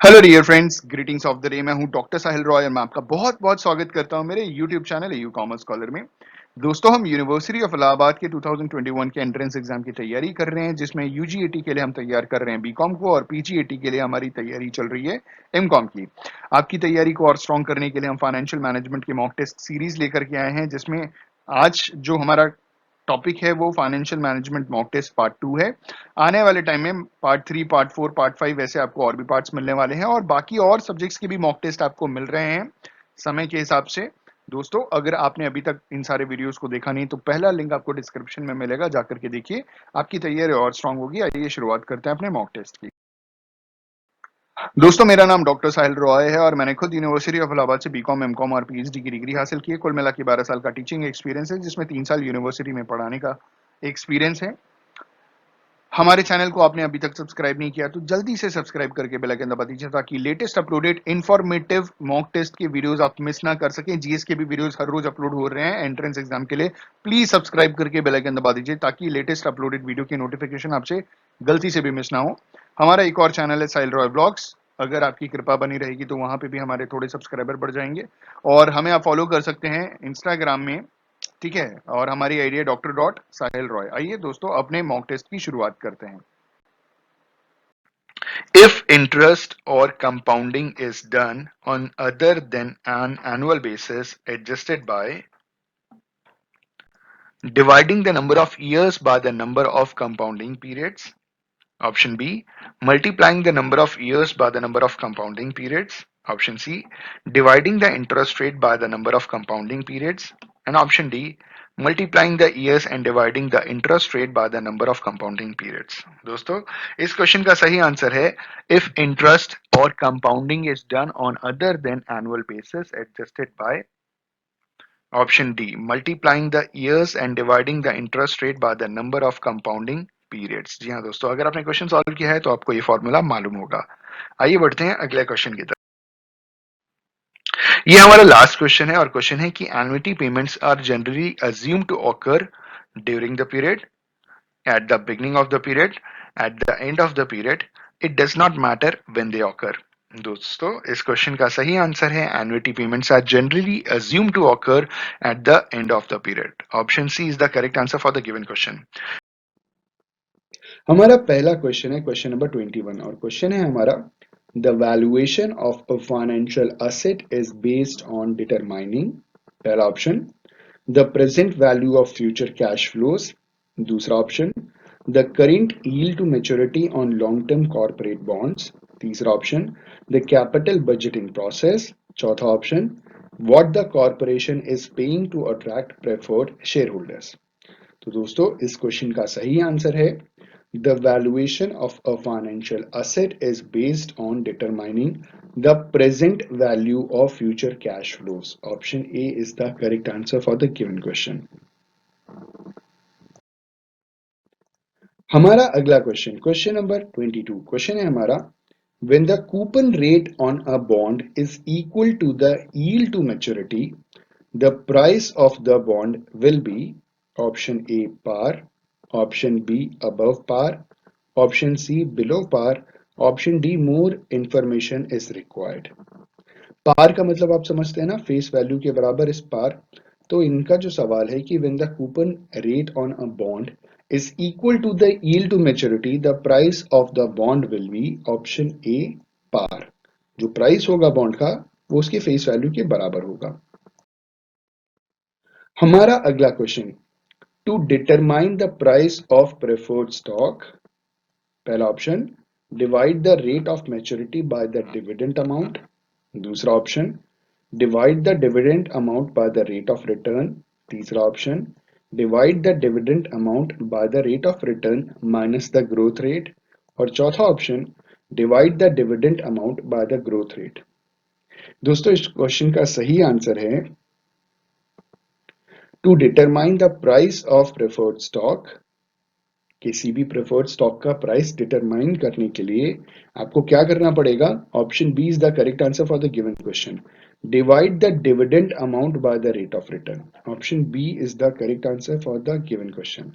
Hello dear friends, greetings of the day. मैं हूं doctor साहिल रॉय और मैं आपका बहुत बहुत स्वागत करता हूं मेरे YouTube channel you commerce scholar में। दोस्तों, हम यूनिवर्सिटी ऑफ इलाहाबाद के 2021 के एंट्रेंस एग्जाम की तैयारी कर रहे हैं, जिसमें यूजीएटी के लिए हम तैयार कर रहे हैं बीकॉम को और पीजीएटी के लिए हमारी तैयारी चल रही है एमकॉम की। आपकी तैयारी को और स्ट्रॉन्ग करने के लिए हम फाइनेंशियल मैनेजमेंट के मॉक टेस्ट सीरीज लेकर के आए हैं, जिसमें आज जो हमारा टॉपिक है वो financial management mock test part 2 है। आने वाले टाइम में पार्ट 3, पार्ट 4, पार्ट 5 ऐसे आपको और भी पार्ट्स मिलने वाले हैं और बाकी और सब्जेक्ट्स के भी मॉक टेस्ट आपको मिल रहे हैं समय के हिसाब से। दोस्तों, अगर आपने अभी तक इन सारे वीडियोस को देखा नहीं तो पहला लिंक आपको डिस्क्रिप्शन में मिलेगा, जाकर के देखिए। आपकी तैयारी और स्ट्रांग होगी। आइए शुरुआत करते हैं अपने मॉक टेस्ट की। दोस्तों, मेरा नाम डॉक्टर साहिल रॉय है और मैंने खुद यूनिवर्सिटी ऑफ इलाहाबाद से बीकॉम, एमकॉम और पीएचडी की डिग्री हासिल की है। कुल मिला के 12 साल का टीचिंग एक्सपीरियंस है, जिसमें 3 साल यूनिवर्सिटी में पढ़ाने का एक्सपीरियंस है। हमारे चैनल को आपने अभी तक सब्सक्राइब नहीं किया तो जल्दी से सब्सक्राइब करके बेल आइकन दबा दीजिए, ताकि latest uploaded informative mock test के वीडियोस आप मिस ना कर सकें। जीएस के भी वीडियोस हर रोज अपलोड हो रहे हैं एंट्रेंस एग्जाम के लिए। प्लीज सब्सक्राइब करके बेल आइकन दबा दीजिए, ताकि लेटेस्ट अपलोडेड वीडियो की नोटिफिकेशन आपसे गलती से भी मिस ना हो। हमारा एक और चैनल है साहिल रॉय ब्लॉग्स। अगर आपकी कृपा बनी रहेगी तो वहां पे भी हमारे थोड़े सब्सक्राइबर बढ़ जाएंगे और हमें आप फॉलो कर सकते हैं इंस्टाग्राम में। ठीक है, और हमारी आईडी है डॉक्टर डॉट साहिल रॉय। आइए दोस्तों, अपने मॉक टेस्ट की शुरुआत करते हैं। If interest or compounding is done on other than an annual basis, adjusted by dividing the number of years by the number of compounding periods. Option B, multiplying the number of years by the number of compounding periods. Option C, dividing the interest rate by the number of compounding periods. And option D, multiplying the years and dividing the interest rate by the number of compounding periods. दोस्तों, इस question का सही answer है if interest or compounding is done on other than annual basis adjusted by option D, multiplying the years and dividing the interest rate by the number of compounding periods। जी हाँ दोस्तों, अगर आपने question solve किया है तो आपको ये formula मालूम होगा। आइए बढ़ते हैं अगले क्वेश्चन की तरफ। ये हमारा लास्ट क्वेश्चन है और क्वेश्चन है कि annuity payments are generally assume to occur during the period, at the beginning of the period, at the end of the period, it does not matter when they occur. दोस्तों, इस question का सही answer है annuity payments are generally assume to occur at the end of the period. Option C is the correct answer for the given question. हमारा पहला question है question number 21 और question है हमारा the valuation of a financial asset is based on determining. पहला option the present value of future cash flows. दूसरा option the current yield to maturity on long term corporate bonds. तीसरा option the capital budgeting process. चौथा option what the corporation is paying to attract preferred share holders. तो दोस्तों, इस question का सही answer है the valuation of a financial asset is based on determining the present value of future cash flows. Option A is the correct answer for the given question. हमारा अगला question question number 22 question है हमारा when the coupon rate on a bond is equal to the yield to maturity, the price of the bond will be option A par, option B above par, option C below par, option D more information is required। पार का मतलब आप समझते हैं ना, face value के बराबर इस पार। तो इनका जो सवाल है कि when the coupon rate on a bond is equal to the yield to maturity, the price of the bond will be option A par. जो प्राइस होगा बॉन्ड का वो उसके फेस वैल्यू के बराबर होगा। हमारा अगला question to determine the price of preferred stock. पहला option divide the rate of maturity by the dividend amount. दूसरा option divide the dividend amount by the rate of return. तीसरा option divide the dividend amount by the rate of return minus the growth rate. और चौथा option divide the dividend amount by the growth rate. दोस्तों, इस question का सही answer है to determine the price of preferred stock. किसी भी preferred stock का प्राइस डिटरमाइन करने के लिए आपको क्या करना पड़ेगा? Option B is the correct answer for the given question. Divide the dividend amount by the rate of return. Option B is the correct answer for the given question.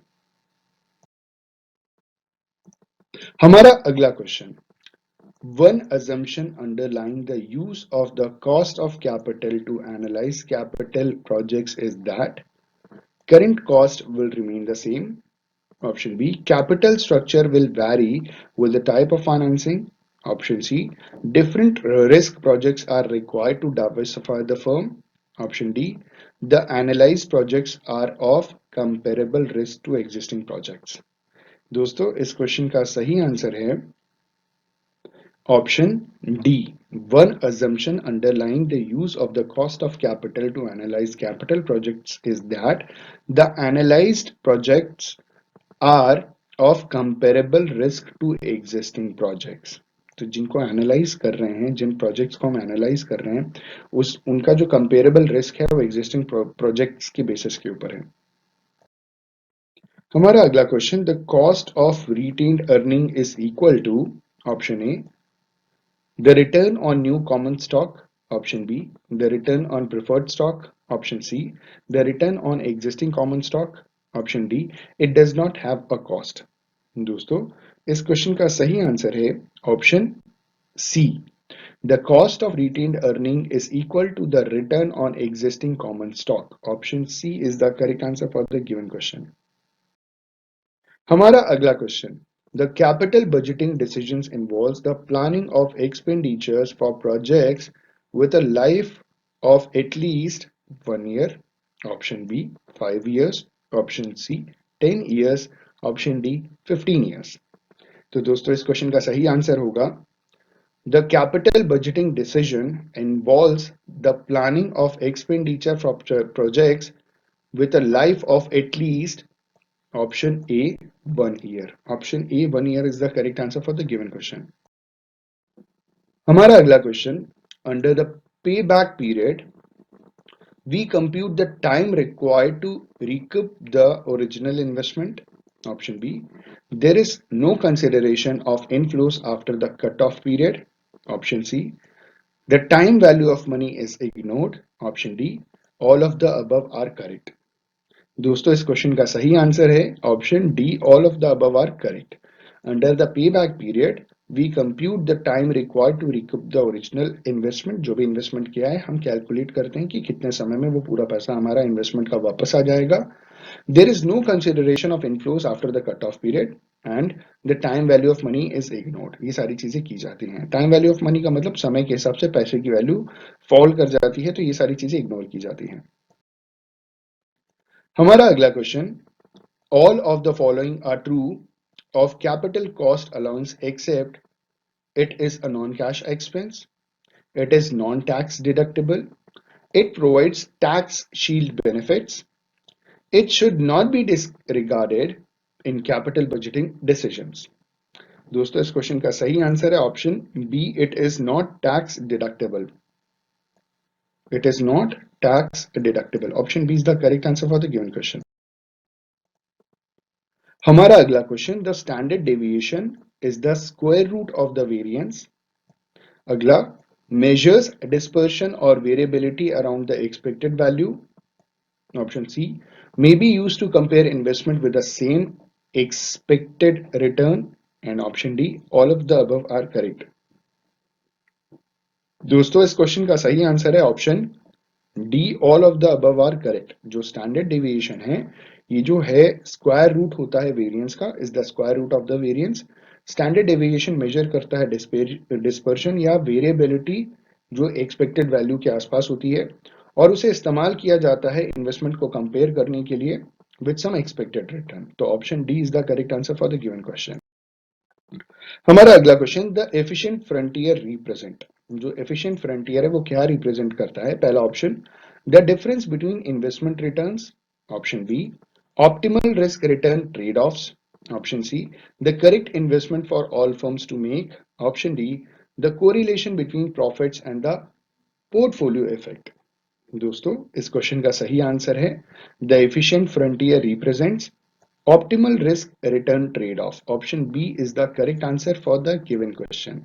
हमारा अगला question One assumption underlying the use of the cost of capital to analyze capital projects is that current cost will remain the same. Option B, capital structure will vary with the type of financing. Option C, different risk projects are required to diversify the firm. Option D, the analyzed projects are of comparable risk to existing projects. दोस्तों इस question का सही answer है option D. One assumption underlying the use of the cost of capital to analyze capital projects is that the analyzed projects are of comparable risk to existing projects. तो जिनको analyse कर रहे हैं, जिन projects को हम analyse कर रहे हैं, उस उनका जो कंपेरेबल रिस्क है वो एग्जिस्टिंग प्रोजेक्ट्स की बेसिस के ऊपर है. हमारा अगला question, the cost of retained earning is equal to option A the return on new common stock, option B the return on preferred stock, option C the return on existing common stock, option D it does not have a cost. दोस्तों इस question का सही answer है option C. The cost of retained earning is equal to the return on existing common stock. Option C is the correct answer for the given question. हमारा अगला question, the capital budgeting decisions involves the planning of expenditures for projects with a life of at least 1 year. Option B 5 years, option C 10 years, option D 15 years. तो दोस्तों इस question का सही answer होगा the capital budgeting decision involves the planning of expenditure for projects with a life of at least option A 1 year. Option A 1 year is the correct answer for the given question. हमारा अगला question, under the pay back period we compute the time required to recoup the original investment. Option B, there is no consideration of inflows after the cutoff period. Option C, the time value of money is ignored. Option D, all of the above are correct. दोस्तों इस question का सही answer है option D, all of the above are correct. Under the pay back period we compute the time required to recoup the original investment. जो भी investment किया है हम कैलकुलेट करते हैं कि कितने समय में वो पूरा पैसा हमारा इन्वेस्टमेंट का वापस आ जाएगा. There is no consideration of inflows after the cut off period and the time value of money is ignored. ये सारी चीजें की जाती हैं. टाइम वैल्यू ऑफ मनी का मतलब समय के हिसाब से पैसे की वैल्यू फॉल कर जाती है, तो ये सारी चीजें इग्नोर की जाती हैं. हमारा अगला question, all of the following are true of capital cost allowance except it is a non-cash expense, it is non-tax deductible, it provides tax shield benefits, it should not be disregarded in capital budgeting decisions. दोस्तों इस question का सही answer है option B, it is not tax deductible. It is not tax deductible. Option B is the correct answer for the given question. हमारा अगला question, the standard deviation is the square root of the variance. अगला, measures dispersion or variability around the expected value. Option C, may be used to compare investment with the same expected return. And option D, all of the above are correct. दोस्तों इस question का सही answer है option D, all of the above are correct. जो standard deviation है, ये जो है स्क्वायर रूट होता है वेरिएंस का, is the square root of the variance. Standard deviation measure करता है डिस्पर्शन या वेरिएबिलिटी जो एक्सपेक्टेड वैल्यू के आसपास होती है, और उसे इस्तेमाल किया जाता है इन्वेस्टमेंट को कंपेयर करने के लिए विद सम एक्सपेक्टेड रिटर्न. तो option D is the correct answer for the given question. हमारा अगला question, the efficient frontier represent. जो एफिशिएंट फ्रंटियर है वो क्या रिप्रेजेंट करता है? पहला option, the difference between investment returns. Option B, optimal risk return trade offs. Option C, the correct investment for all firms to make. Option D, the correlation between profits and the portfolio effect. दोस्तों इस question का सही answer है the efficient frontier represents optimal risk return trade-off. Option B is the correct answer for the given question.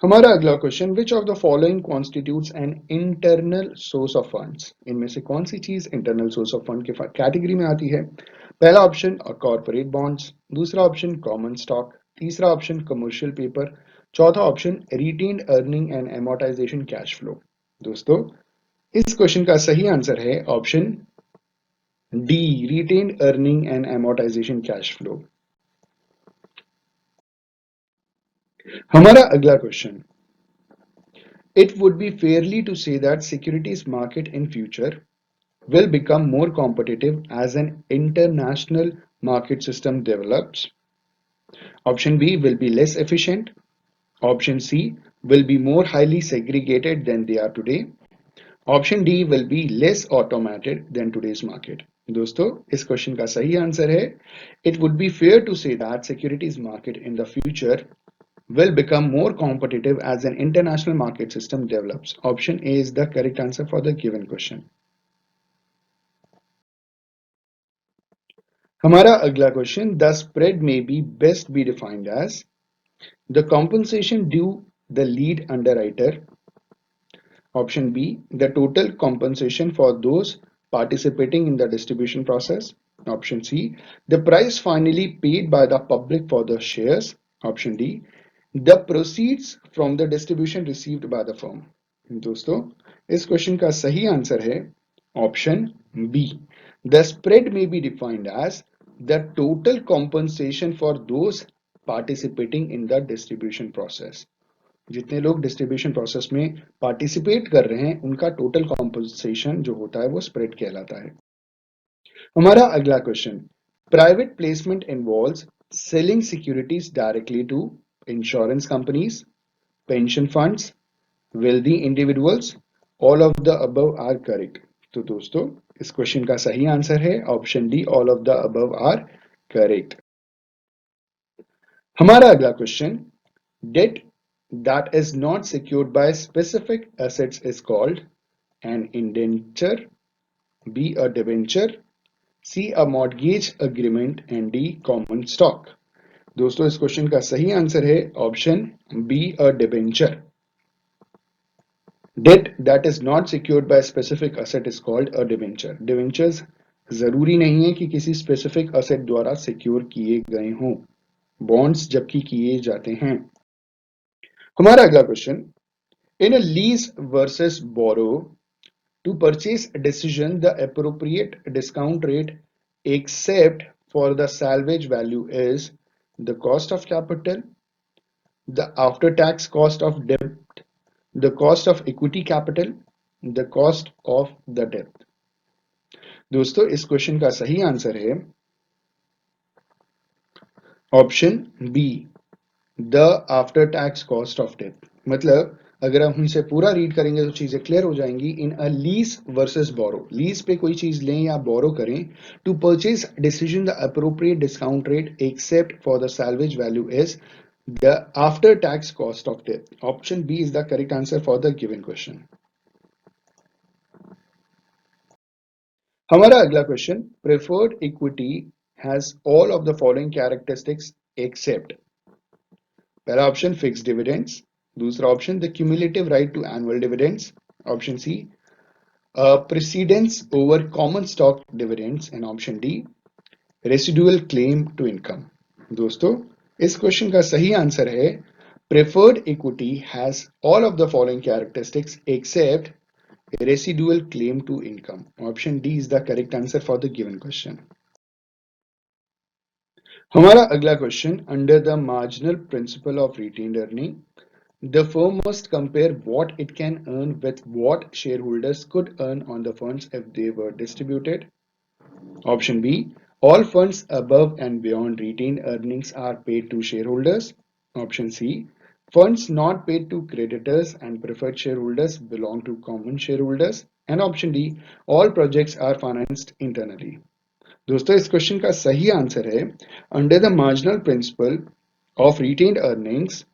हमारा अगला question, which of the following constitutes an internal source of funds? इनमें से कौन सी चीज internal source of fund के category में आती है? पहला ऑप्शन कॉर्पोरेट बॉन्ड्स, दूसरा ऑप्शन कॉमन स्टॉक, तीसरा ऑप्शन कमर्शियल पेपर, चौथा option retained earning and amortisation cash flow. दोस्तों, इस क्वेश्चन का सही आंसर है option D, retained earning and amortisation cash flow. हमारा अगला question, it would be fairly to say that securities market in future will become more competitive as an international market system develops. Option B will be less efficient. Option C will be more highly segregated than they are today. Option D will be less automated than today's market. दोस्तों, इस question का सही answer है it would be fair to say that securities market in the future will become more competitive as an international market system develops. Option A is the correct answer for the given question. हमारा अगला question, the spread may be best be defined as the compensation due the lead underwriter. Option B, the total compensation for those participating in the distribution process. Option C, the price finally paid by the public for the shares. Option D, the proceeds from the distribution received by the firm. दोस्तों, इस question का सही answer है option B, the spread may be defined as the total compensation for those participating in the distribution process. जितने लोग distribution process में participate कर रहे हैं उनका टोटल कॉम्पनसेशन जो होता है वो स्प्रेड कहलाता है। हमारा अगला question, private placement involves selling securities directly to insurance companies, pension funds, wealthy individuals, all of the above are correct। तो दोस्तों, इस क्वेश्चन का सही आंसर है option D, all of the above are correct. हमारा अगला question, debt that is not secured by specific assets is called an indenture, B a debenture, C a mortgage agreement and D common stock। दोस्तों, इस question का सही answer है option B a debenture. Debt that is not secured by specific asset is called a debenture. Debentures जरूरी नहीं है कि किसी स्पेसिफिक असेट द्वारा सिक्योर किए गए हों, बॉन्ड्स जबकि किए जाते हैं। हमारा अगला question, in a lease versus borrow to purchase decision the appropriate discount rate except for the salvage value is the cost of capital, the after tax cost of debt, the cost of equity capital, the cost of the debt। दोस्तों, इस question का सही answer है option B, the after tax cost of debt. मतलब अगर हम इनसे पूरा रीड करेंगे तो चीजें क्लियर हो जाएंगी। In a lease versus borrow, lease पे कोई चीज लें या बोरो करें, to purchase decision the appropriate discount rate except for the salvage value is the after tax cost of debt। Option B is the correct answer for the given question। हमारा अगला question, preferred equity has all of the following characteristics except. पहला option fixed dividends, दूसरा option the cumulative right to annual dividends, option C precedence over common stock dividends and option D residual claim to income। दोस्तों, इस question का सही answer है preferred equity has all of the following characteristics except residual claim to income। Option D is the correct answer for the given question। हमारा अगला question, under the marginal principle of retained earning, the firm must compare what it can earn with what shareholders could earn on the funds if they were distributed। Option B, all funds above and beyond retained earnings are paid to shareholders। Option C, funds not paid to creditors and preferred shareholders belong to common shareholders। And option D, all projects are financed internally। दोस्तों, इस question का सही answer है under the marginal principle of retained earnings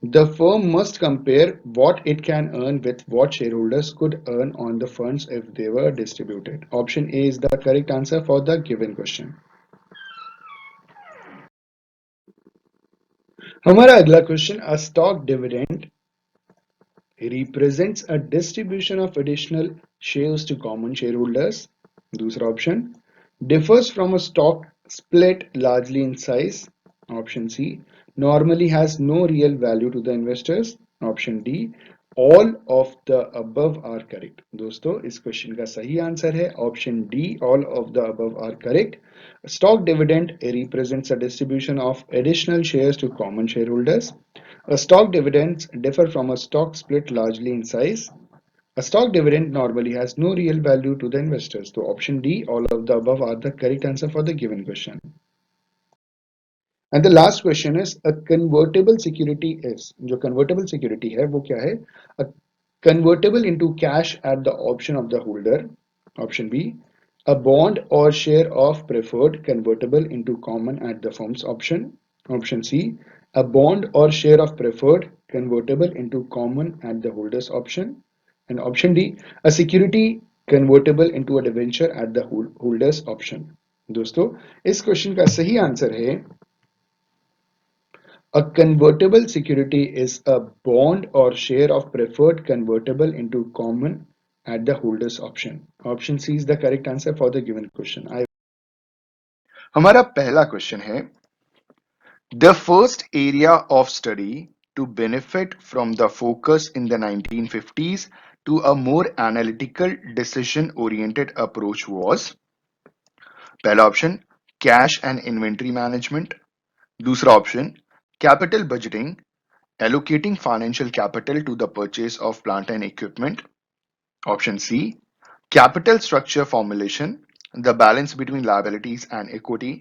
the firm must compare what it can earn with what shareholders could earn on the funds if they were distributed। Option A is the correct answer for the given question। हमारा अगला question, a stock dividend represents a distribution of additional shares to common shareholders। दूसरा option, differs from a stock split largely in size। Option C, normally has no real value to the investors. Option D, all of the above are correct. दोस्तों इस question का सही answer है option D, all of the above are correct. Stock dividend represents a distribution of additional shares to common shareholders. A stock dividends differ from a stock split largely in size. A stock dividend normally has no real value to the investors. So option D, all of the above are the correct answer for the given question. And the last question is a convertible security is, जो convertible security है वो क्या है? A convertible into cash at the option of the holder. Option B, a bond or share of preferred convertible into common at the firm's option. Option C, a bond or share of preferred convertible into common at the holder's option. And option D, a security convertible into a debenture at the holder's option. दोस्तों इस question का सही answer है a convertible security is a bond or share of preferred convertible into common at the holder's option. Option C is the correct answer for the given question. हमारा पहला question है the first area of study to benefit from the focus in the 1950s to a more analytical decision oriented approach was पहला option cash and inventory management दूसरा option capital budgeting allocating financial capital to the purchase of plant and equipment. Option C, capital structure formulation, the balance between liabilities and equity.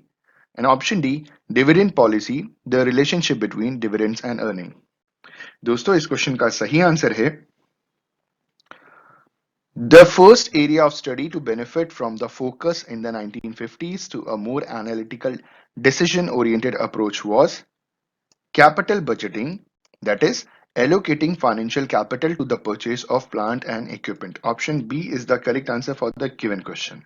And option D, dividend policy, the relationship between dividends and earning. दोस्तों इस question का सही answer है the first area of study to benefit from the focus in the 1950s to a more analytical decision oriented approach was capital budgeting, that is, allocating financial capital to the purchase of plant and equipment. Option B is the correct answer for the given question.